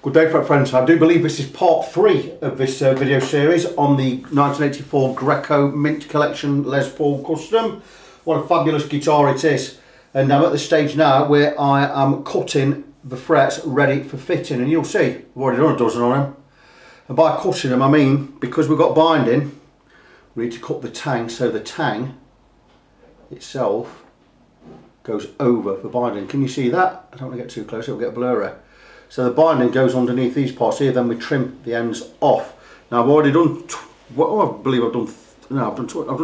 Good day, friends. I do believe this is part 3 of this video series on the 1984 Greco Mint Collection Les Paul Custom. What a fabulous guitar it is. And I'm at the stage now where I am cutting the frets ready for fitting, and you'll see I've already done a dozen on them. And by cutting them I mean, because we've got binding, we need to cut the tang so the tang itself goes over the binding. Can you see that? I don't want to get too close, it'll get blurry. So the binding goes underneath these parts here, then we trim the ends off. Now I've already done, I believe I've done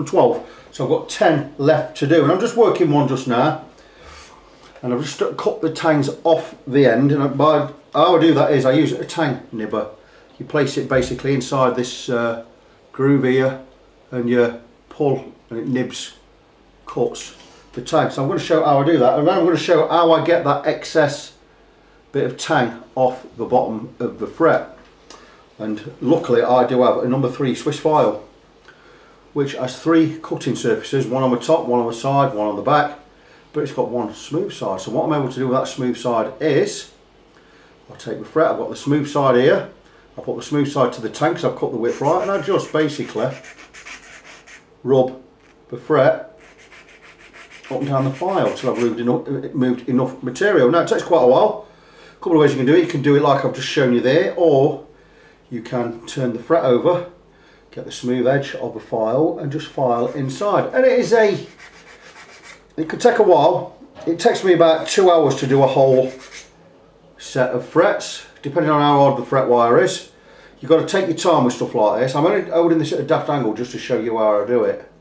12, so I've got 10 left to do, and I'm just working one just now. And I've just cut the tangs off the end, and how I do that is I use a tang nibber. You place it basically inside this groove here, and you pull, and it nibs, cuts the tang. So I'm going to show how I do that, and then I'm going to show how I get that excess bit of tang off the bottom of the fret. And luckily I do have a number 3 Swiss file which has 3 cutting surfaces, one on the top, one on the side, one on the back, but it's got one smooth side. So what I'm able to do with that smooth side is I'll take the fret, I've got the smooth side here, I'll put the smooth side to the tang because I've cut the width right, and I just basically rub the fret up and down the file till I've moved enough material. Now it takes quite a while. A couple of ways you can do it. You can do it like I've just shown you there, or you can turn the fret over, get the smooth edge of the file and just file inside. And it could take a while. It takes me about 2 hours to do a whole set of frets, depending on how hard the fret wire is. You've got to take your time with stuff like this. I'm only holding this at a daft angle just to show you how I do it.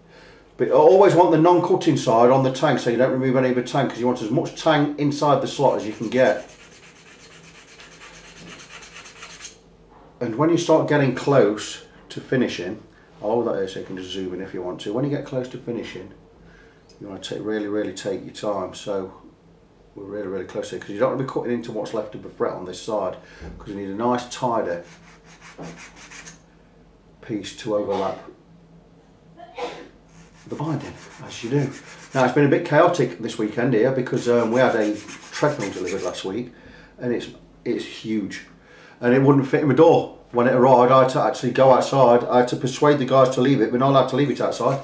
But I always want the non-cutting side on the tang so you don't remove any of the tang, because you want as much tang inside the slot as you can get. And when you start getting close to finishing, I'll hold that here so you can just zoom in if you want to. When you get close to finishing, you want to really take your time. So we're really close here, because you don't want to be cutting into what's left of the fret on this side, because you need a nice tidy piece to overlap the binding, as you do. Now it's been a bit chaotic this weekend here, because we had a treadmill delivered last week, and it's huge. And it wouldn't fit in the door. When it arrived, I had to actually go outside. I had to persuade the guys to leave it. We're not allowed to leave it outside.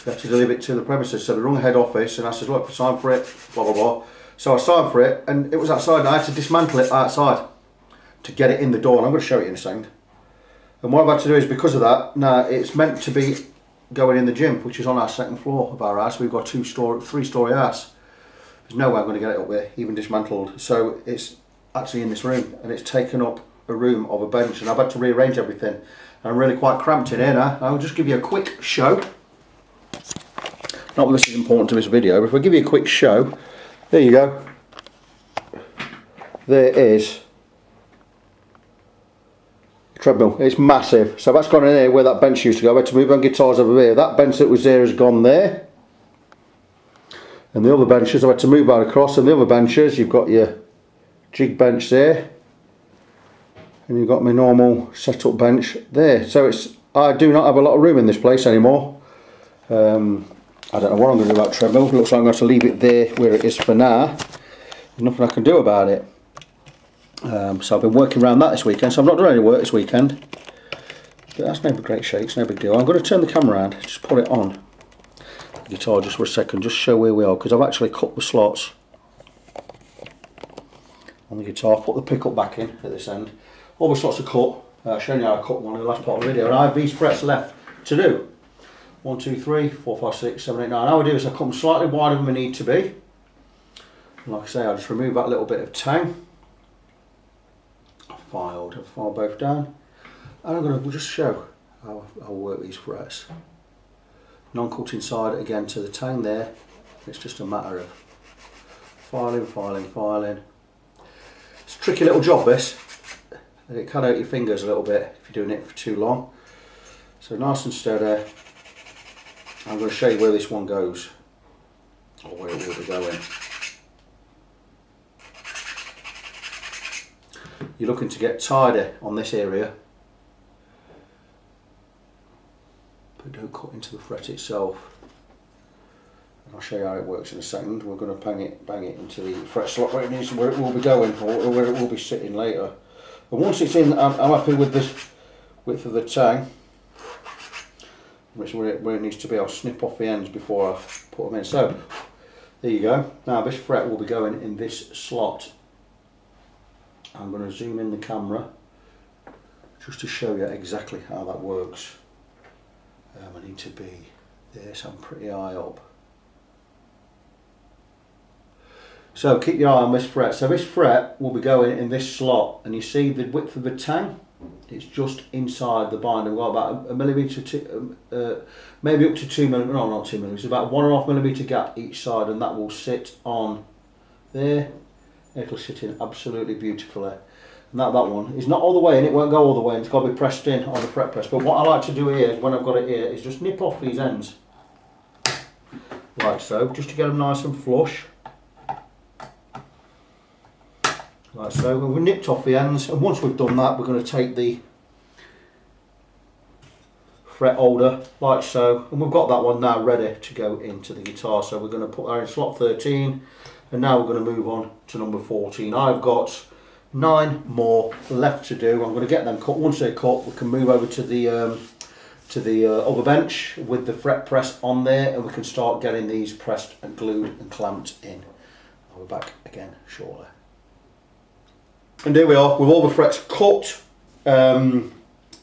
We have to deliver it to the premises. So we rung the head office and I said, look, sign for it, blah, blah, blah. So I signed for it, and it was outside, and I had to dismantle it outside to get it in the door. And I'm going to show you in a second. And what I've had to do is, because of that, now it's meant to be going in the gym, which is on our 2nd floor of our house. We've got a 3-story house. There's no way I'm going to get it up there, even dismantled. So it's actually in this room, and it's taken up a room of a bench, and I've had to rearrange everything, and I'm really quite cramped in here now. I'll just give you a quick show. Not that this is important to this video, but if I give you a quick show, there you go. There is treadmill. It's massive. So that's gone in here where that bench used to go. I had to move on guitars over here. That bench that was there has gone there, and the other benches I've had to move that across. And the other benches, you've got your jig bench there, and you've got my normal setup bench there. So I do not have a lot of room in this place anymore. I don't know what I'm going to do about treadmill. It looks like I'm going to have to leave it there where it is for now. There's nothing I can do about it. So I've been working around that this weekend, so I'm not doing any work this weekend. But that's no great shakes, no big deal. I'm going to turn the camera around, just put it on the guitar just for a second, just show where we are, because I've actually cut the slots on the guitar, put the pickup back in at this end. All the slots are cut. I've shown you how I cut one in the last part of the video, and I have these frets left to do. 1, 2, 3, 4, 5, 6, 7, 8, 9. How I do is I cut them slightly wider than they need to be. And like I say, I just remove that little bit of tang. File both down, and I'm going to just show how I'll work these frets. Non-cutting side again to the tang there. It's just a matter of filing. It's a tricky little job this, and it can hurt your fingers a little bit if you're doing it for too long. So nice and steady. I'm going to show you where this one goes, or where it will be going. You're looking to get tidy on this area, but don't cut into the fret itself. And I'll show you how it works in a second. We're going to bang it into the fret slot where it will be going, or where it will be sitting later. And once it's in, I'm happy with this width of the tang, which where it needs to be. I'll snip off the ends before I put them in. So there you go. Now this fret will be going in this slot. I'm going to zoom in the camera just to show you exactly how that works. I need to be this, I'm pretty high up. So keep your eye on this fret. So this fret will be going in this slot, and you see the width of the tang, it's just inside the binder. We've got about a millimetre to, maybe up to 2 millimetres, no not 2 millimetres, about 1.5 millimetre gap each side, and that will sit on there. It'll sit in absolutely beautifully. And that one is not all the way in, it won't go all the way in, it's got to be pressed in on the fret press. But what I like to do here, when I've got it here, is just nip off these ends, like so, just to get them nice and flush. Like so, and we've nipped off the ends, and once we've done that, we're going to take the fret holder, like so, and we've got that one now ready to go into the guitar. So we're going to put that in slot 13, and now we're going to move on to number 14. I've got 9 more left to do. I'm going to get them cut. Once they're cut, we can move over to the other bench with the fret press on there, and we can start getting these pressed and glued and clamped in. I'll be back again shortly. And here we are with all the frets cut,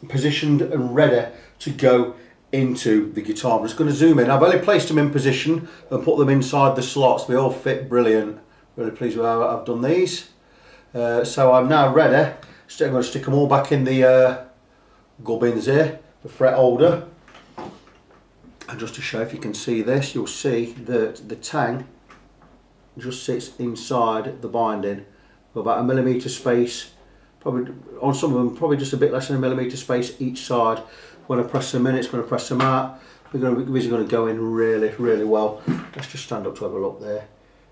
positioned and ready to go into the guitar. I'm just going to zoom in. I've only placed them in position and put them inside the slots. They all fit brilliant. Really pleased with how I've done these. So I'm now ready. I'm going to stick them all back in the gubbins here, the fret holder. And just to show if you can see this, you'll see that the tang just sits inside the binding. About a millimetre space, probably on some of them, probably just a bit less than a millimetre space each side. When I press them in, it's going to press them out. These are going to go in really, really well. Let's just stand up to have a look there.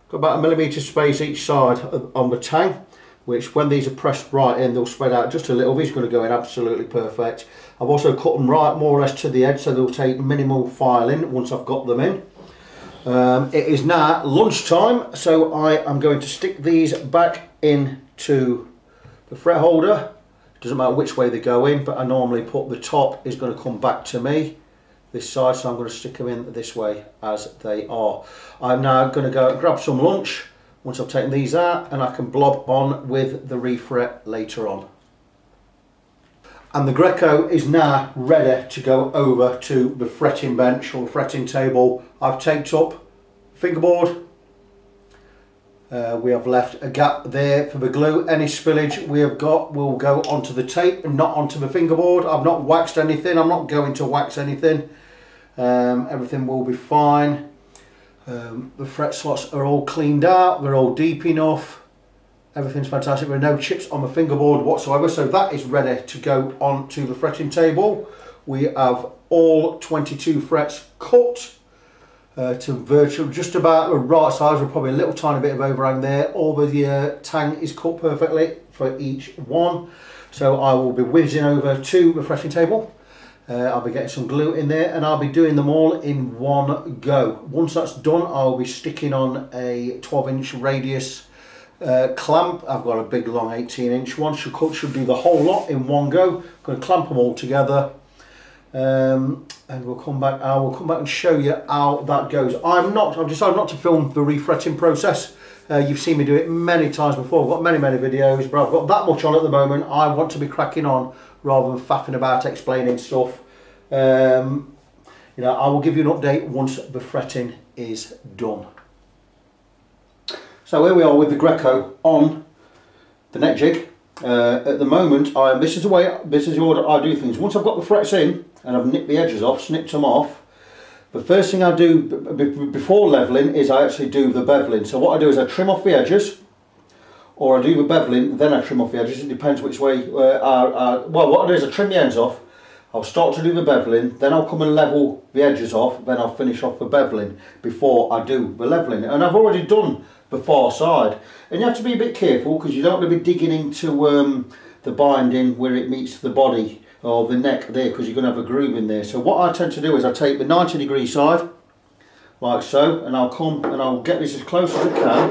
Got about a millimetre space each side on the tang, which when these are pressed right in, they'll spread out just a little. These are going to go in absolutely perfect. I've also cut them right more or less to the edge, so they'll take minimal filing once I've got them in. It is now lunchtime, so I am going to stick these back into the fret holder. It doesn't matter which way they go in, but I normally put the top is going to come back to me this side, so I'm going to stick them in this way as they are. I'm now going to go and grab some lunch once I've taken these out, and I can blob on with the refret later on. And the Greco is now ready to go over to the fretting bench or fretting table. I've taped up fingerboard. We have left a gap there for the glue. Any spillage we have got will go onto the tape and not onto the fingerboard. I've not waxed anything. I'm not going to wax anything. Everything will be fine. The fret slots are all cleaned out. They're all deep enough. Everything's fantastic. There are no chips on the fingerboard whatsoever. So that is ready to go onto the fretting table. We have all 22 frets cut. To virtually just about the right size, with probably a little tiny bit of overhang there. All the tang is cut perfectly for each one. So I will be whizzing over to the fretting table. I'll be getting some glue in there, and I'll be doing them all in one go. Once that's done, I'll be sticking on a 12-inch radius clamp. I've got a big long 18-inch one. Should do the whole lot in one go. I'm going to clamp them all together. And we'll come back. I will come back and show you how that goes. I've decided not to film the refretting process. You've seen me do it many times before. I've got many videos, but I've got that much on at the moment. I want to be cracking on rather than faffing about explaining stuff. You know, I will give you an update once the fretting is done. So here we are with the Greco on the neck jig. At the moment, this is the order I do things. Once I've got the frets in and I've nipped the edges off, snipped them off, the first thing I do before levelling is I actually do the beveling. So what I do is I trim off the edges, or I do the beveling, then I trim off the edges. It depends which way. Well, what I do is I trim the ends off, I'll start to do the beveling, then I'll come and level the edges off, then I'll finish off the beveling before I do the levelling. And I've already done the far side, and you have to be a bit careful because you don't want to be digging into the binding where it meets the body or the neck there, because you're going to have a groove in there. So what I tend to do is I take the 90-degree side like so, and I'll come and I'll get this as close as I can.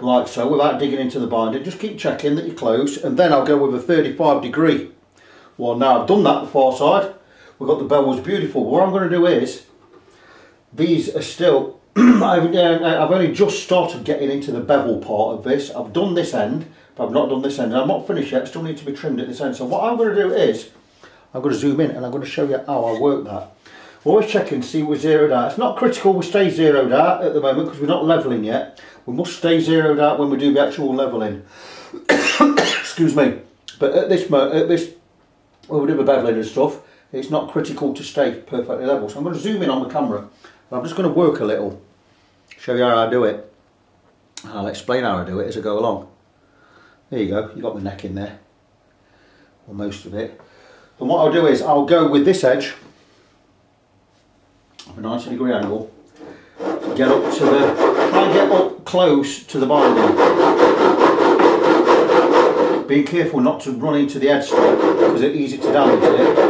like so, without digging into the binding. Just keep checking that you're close, and then I'll go with a 35°. Well, now I've done that the far side, we've got the bevels beautiful. What I'm going to do is, these are still, I've only just started getting into the bevel part of this. I've done this end, but I've not done this end. I'm not finished yet, still need to be trimmed at this end. So what I'm going to do is, I'm going to zoom in and I'm going to show you how I work that. Always checking to see we're zeroed out. It's not critical we stay zeroed out at the moment because we're not levelling yet. We must stay zeroed out when we do the actual levelling. Excuse me. But at this when we do the beveling and stuff, it's not critical to stay perfectly level. So I'm going to zoom in on the camera. And I'm just going to work a little, show you how I do it. And I'll explain how I do it as I go along. There you go, you got the neck in there, or most of it. And what I'll do is I'll go with this edge of a 90° angle, get up to the, try and get up close to the binding. Being careful not to run into the headstock because it's easy to damage it.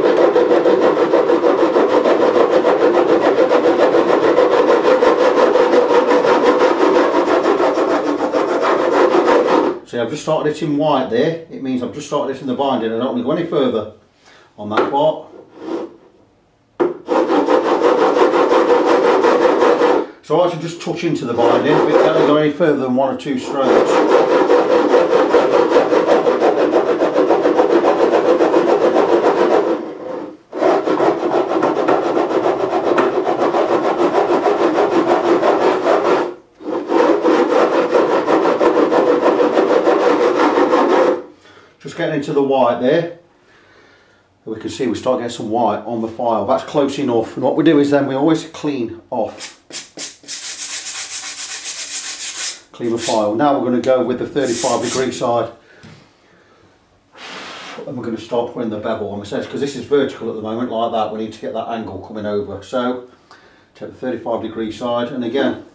See, I've just started it in white there. It means I've just started it in the binding. I don't want to go any further on that part. So I should just touch into the binding, but it don't go any further than 1 or 2 strokes. Just getting into the white there. We can see we start getting some white on the file. That's close enough. And what we do is then we always clean off. Clean the file. Now we're going to go with the 35° side. And we're going to start putting the bevel on the edge because this is vertical at the moment like that. We need to get that angle coming over. So take the 35° side, and again,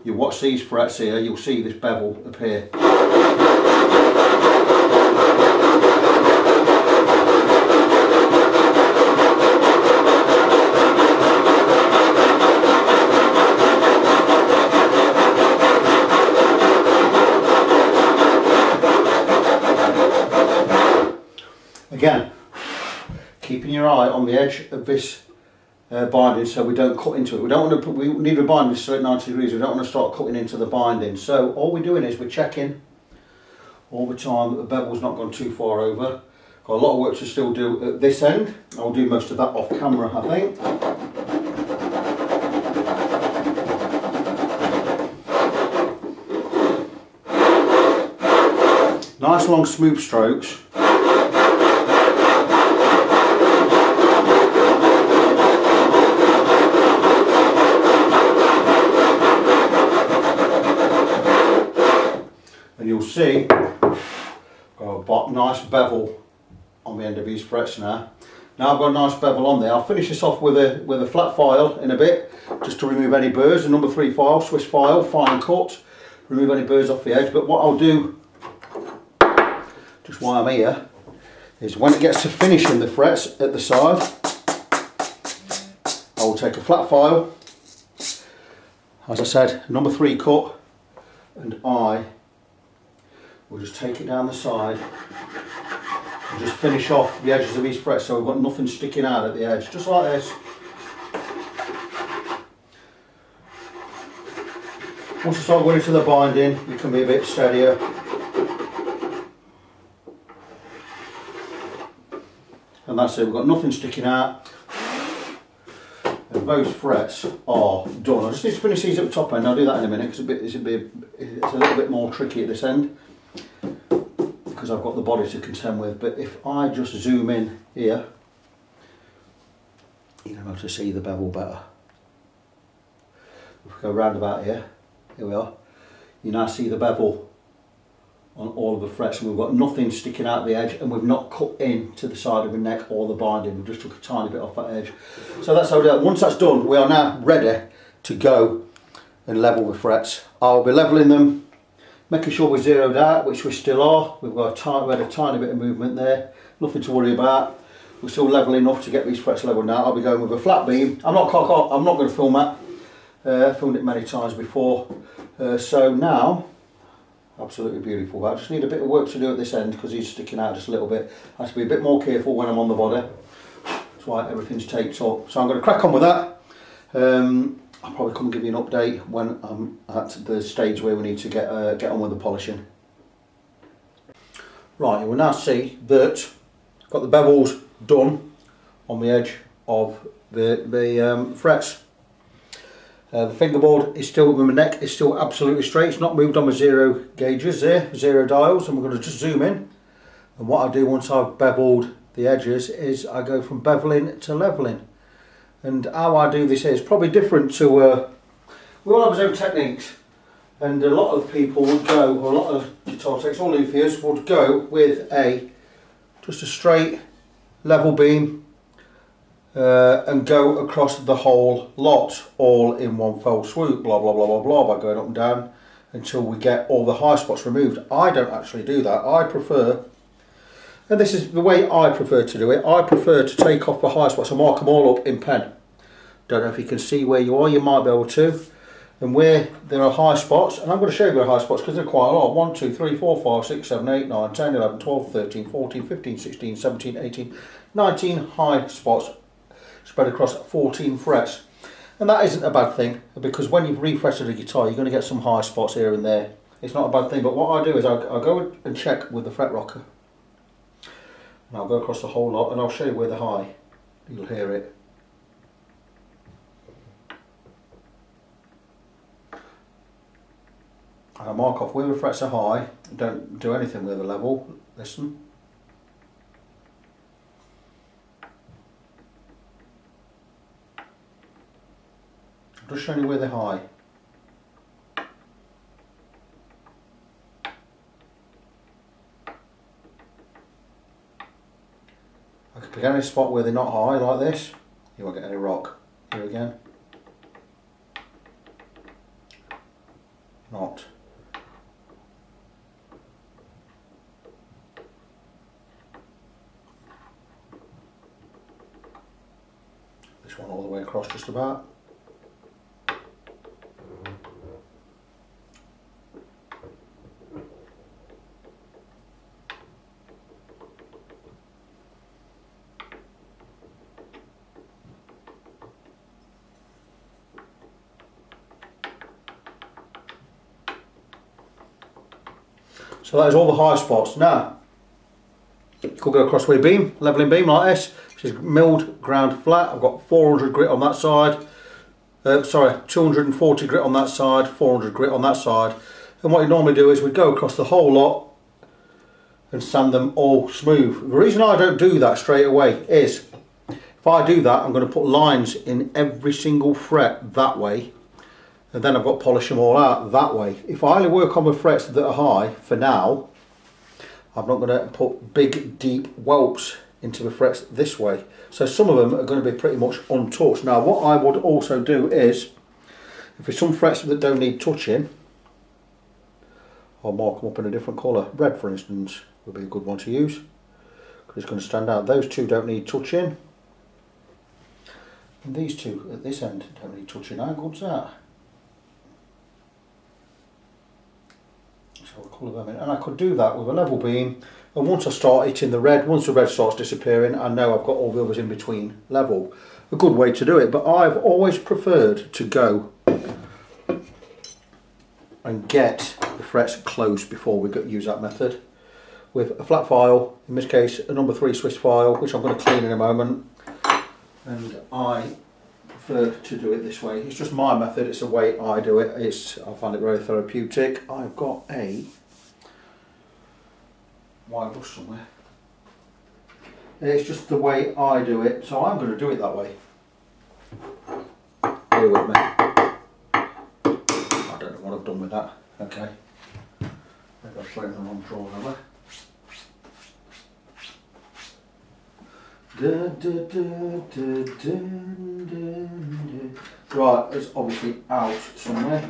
you watch these frets here, you'll see this bevel appear. Again, keeping your eye on the edge of this binding so we don't cut into it. We don't want to put, we need the binding to at 90°. We don't want to start cutting into the binding. So all we're doing is we're checking all the time that the bevel's not gone too far over. Got a lot of work to still do at this end. I'll do most of that off camera, I think. Nice long smooth strokes. And you'll see, got a nice bevel on the end of these frets now. Now I've got a nice bevel on there. I'll finish this off with a flat file in a bit, just to remove any burrs. A number 3 file, Swiss file, fine cut, remove any burrs off the edge. But what I'll do, just while I'm here, is when it gets to finishing the frets at the side, I will take a flat file, as I said, a number 3 cut, and I will just take it down the side and just finish off the edges of these frets so we've got nothing sticking out at the edge, just like this. Once you start going into the binding, you can be a bit steadier. And that's it, we've got nothing sticking out. And those frets are done. I just need to finish these at the top end. I'll do that in a minute because it's a little bit more tricky at this end, because I've got the body to contend with. But if I just zoom in here, you're going to be able to see the bevel better. If we go round about here, here we are, you now see the bevel on all of the frets, and we've got nothing sticking out the edge, and we've not cut in to the side of the neck or the binding. We've just took a tiny bit off that edge. So that's how we do it. Once that's done, we are now ready to go and level the frets. I'll be leveling them, making sure we're zeroed out, which we still are. We had a tiny bit of movement there, nothing to worry about. We're still level enough to get these frets leveled now. I'll be going with a flat beam. I'm not going to film that. Filmed it many times before. So now, absolutely beautiful. I just need a bit of work to do at this end because he's sticking out just a little bit. I have to be a bit more careful when I'm on the body. That's why everything's taped up. So I'm going to crack on with that. I'll probably come and give you an update when I'm at the stage where we need to get on with the polishing. Right, you will now see that I've got the bevels done on the edge of the frets. The fingerboard is still, with my neck is still absolutely straight. It's not moved on my zero gauges there, zero dials, and we're going to just zoom in. And what I do once I've beveled the edges is I go from beveling to leveling. And how I do this is probably different to, we all have our own techniques, and a lot of people would go, or a lot of guitar techs or luthiers would go with just a straight level beam and go across the whole lot all in one fell swoop, blah blah blah blah blah, by going up and down until we get all the high spots removed. I don't actually do that. I prefer, and this is the way I prefer to do it, I prefer to take off the high spots and mark them all up in pen. Don't know if you can see where you are, you might be able to. And where there are high spots, and I'm going to show you the high spots because they're quite a lot. 1, 2, 3, 4, 5, 6, 7, 8, 9, 10, 11, 12, 13, 14, 15, 16, 17, 18, 19 high spots spread across 14 frets. And that isn't a bad thing, because when you've refretted a guitar, you're going to get some high spots here and there. It's not a bad thing, but what I do is I'll go and check with the fret rocker. And I'll go across the whole lot and I'll show you where they're high. You'll hear it. And I mark off where the frets are high. Don't do anything with the level. Listen. I'm just showing you where they're high. I can pick any spot where they're not high like this. You won't get any rock. Here again. Not. This one all the way across just about. So that is all the high spots. Now, you could go across with a beam, levelling beam like this, which is milled, ground flat. I've got 400 grit on that side, 240 grit on that side, 400 grit on that side. And what you normally do is we go across the whole lot and sand them all smooth. The reason I don't do that straight away is, if I do that, I'm going to put lines in every single fret that way. And then I've got to polish them all out that way. If I only work on the frets that are high, for now, I'm not going to put big, deep whelps into the frets this way. So some of them are going to be pretty much untouched. Now, what I would also do is, if there's some frets that don't need touching, I'll mark them up in a different colour. Red, for instance, would be a good one to use, because it's going to stand out. Those two don't need touching. And these two at this end don't need touching. How good's that? So I'll colour them in, and I could do that with a level beam, and once I start hitting the red, once the red starts disappearing, I know I've got all the others in between level. A good way to do it, but I've always preferred to go and get the frets close before we use that method. With a flat file, in this case a number 3 Swiss file, which I'm going to clean in a moment, and I prefer to do it this way. It's just my method, it's the way I do it. I find it very therapeutic. I've got a wire brush somewhere. It's just the way I do it, so I'm going to do it that way. Bear with me. I don't know what I've done with that. Okay. Maybe I've thrown the wrong drawer over. Right, it's obviously out somewhere.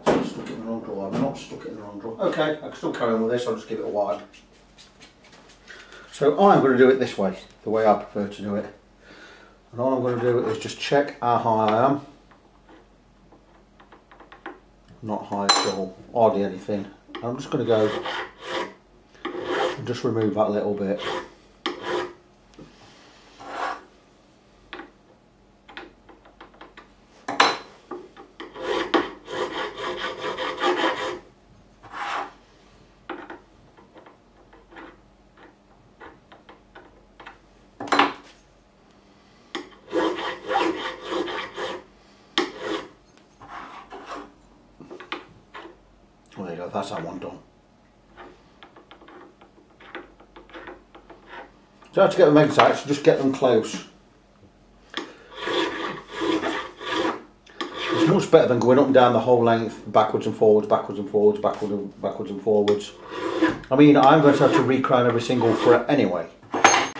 So I stuck it in the wrong drawer. I've not stuck it in the wrong drawer. Okay, I can still carry on with this, I'll just give it a wipe. So I'm going to do it this way, the way I prefer to do it. And all I'm going to do is just check how high I am. Not high at all, hardly anything. I'm just going to go and just remove that little bit. Well, there you go, that's that one done. So to get them exact, just get them close. It's much better than going up and down the whole length, backwards and forwards, backwards and forwards, backwards and forwards. I mean, I'm going to have to recrown every single fret anyway. I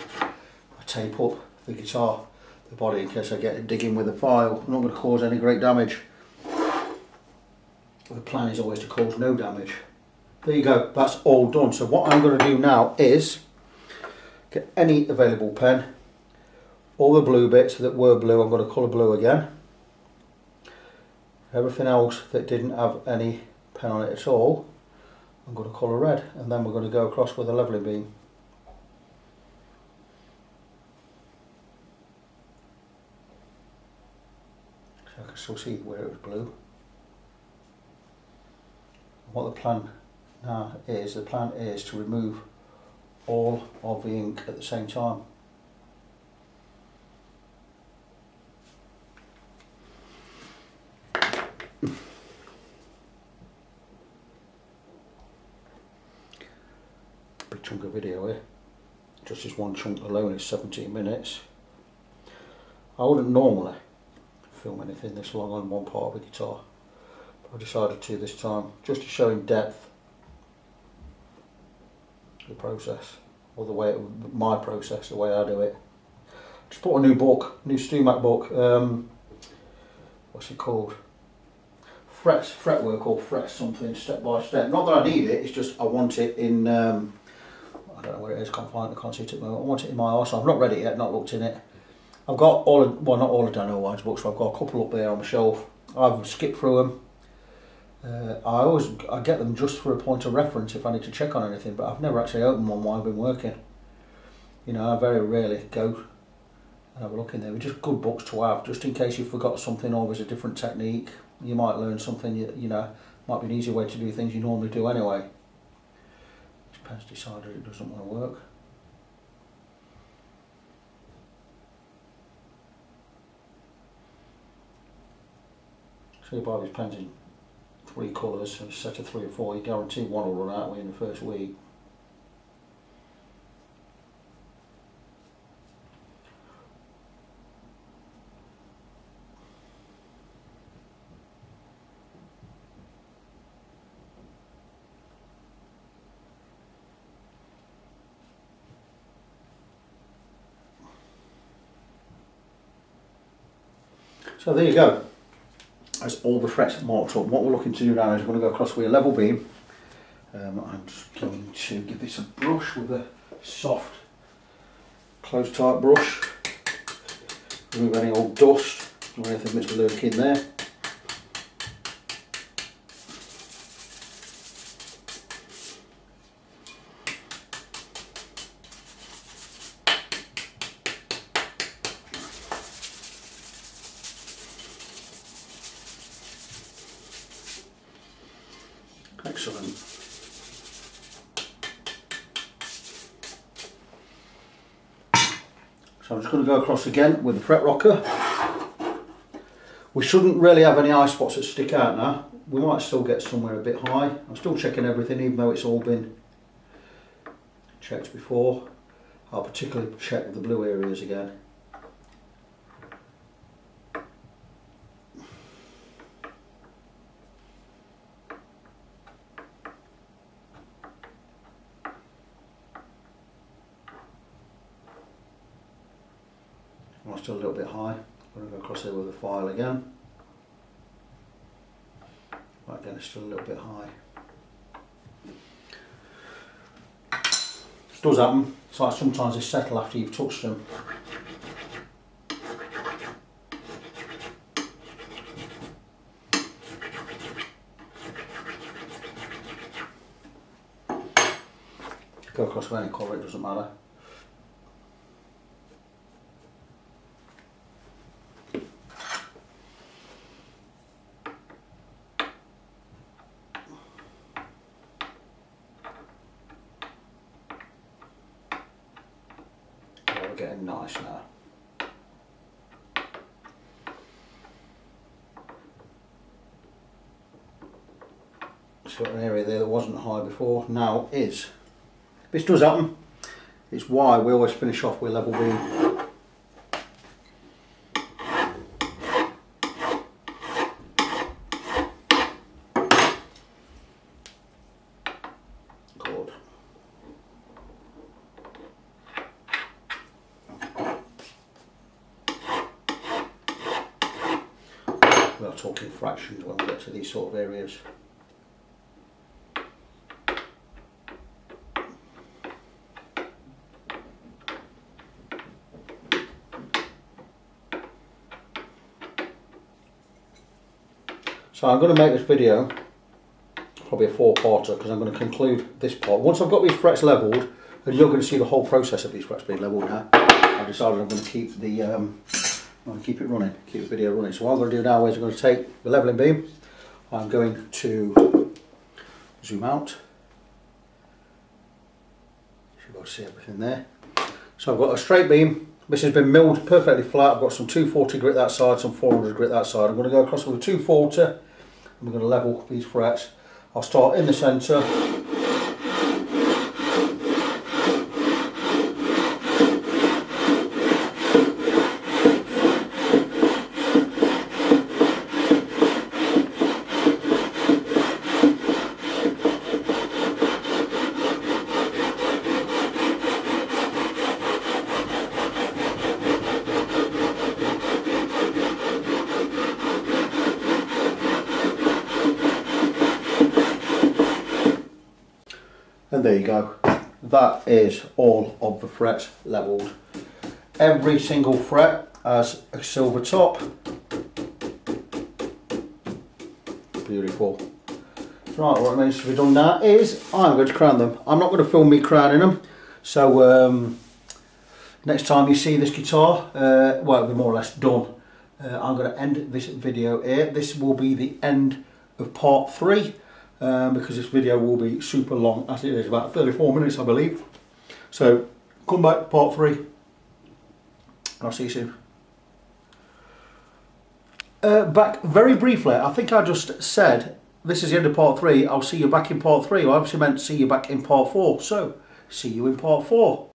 tape up the guitar, the body, in case I get it digging with a file. I'm not going to cause any great damage. The plan is always to cause no damage. There you go, that's all done. So what I'm going to do now is get any available pen, all the blue bits that were blue I'm going to colour blue again. Everything else that didn't have any pen on it at all I'm going to colour red, and then we're going to go across with a levelling beam. So I can still see where it was blue. What the plan is to remove all of the ink at the same time. Big chunk of video here. Just this one chunk alone is 17 minutes. I wouldn't normally film anything this long on one part of a guitar. I decided to this time, just to show in depth the process, or the way, my process, the way I do it. Just bought a new book, new StuMac book, what's it called? Fretwork or Fret something, step by step. Not that I need it, it's just I want it in, I don't know where it is, can't see it at the moment. I want it in my arsenal. I've not read it yet, not looked in it. I've got all of, well, not all of Daniel White's books, but I've got a couple up there on the shelf. I've skipped through them. I get them just for a point of reference if I need to check on anything, but I've never actually opened one while I've been working. You know, I very rarely go and have a look in there. They're just good books to have, just in case you forgot something or there's a different technique. You might learn something, you know, might be an easier way to do things you normally do anyway. This pen's decided it doesn't want to work. So you buy these pens in 3 colours, a set of 3 or 4, you guarantee one will run out within the first week. So there you go. That's all the frets marked up. What we're looking to do now is we're going to go across with a level beam. I'm just going to give this a brush with a soft close tight brush. Remove any old dust or anything that's lurking there. Excellent. So I'm just going to go across again with the fret rocker. We shouldn't really have any eye spots that stick out now. We might still get somewhere a bit high. I'm still checking everything even though it's all been checked before. I'll particularly check the blue areas again. I'm still a little bit high. I'm going to go across there with the file again. Right, again, it's still a little bit high. It does happen. It's like sometimes they settle after you've touched them. Go across with any colour, it doesn't matter. We're getting nice now. So an area there that wasn't high before now is. This does happen. It's why we always finish off with level beam. Good. We are talking fractions when we get to these sort of areas. So I'm going to make this video probably a 4-parter because I'm going to conclude this part. Once I've got these frets levelled, and you're going to see the whole process of these frets being levelled now, I've decided I'm going to keep the keep it running, keep the video running. So what I'm going to do now is I'm going to take the levelling beam. I'm going to zoom out. You should be able to see everything there. So I've got a straight beam. This has been milled perfectly flat. I've got some 240 grit that side, some 400 grit that side. I'm going to go across with a 240. And we're going to level these frets. I'll start in the centre. And there you go. That is all of the frets levelled. Every single fret has a silver top. Beautiful. Right, what remains to be done now is I'm going to crown them. I'm not going to film me crowning them. So next time you see this guitar, well, it'll be more or less done. I'm going to end this video here. This will be the end of part 3. Because this video will be super long, as it is about 34 minutes I believe. So come back to part 3 and I'll see you soon. Back very briefly, I think I just said this is the end of part 3, I'll see you back in part 3. I obviously meant see you back in part 4, so see you in part 4.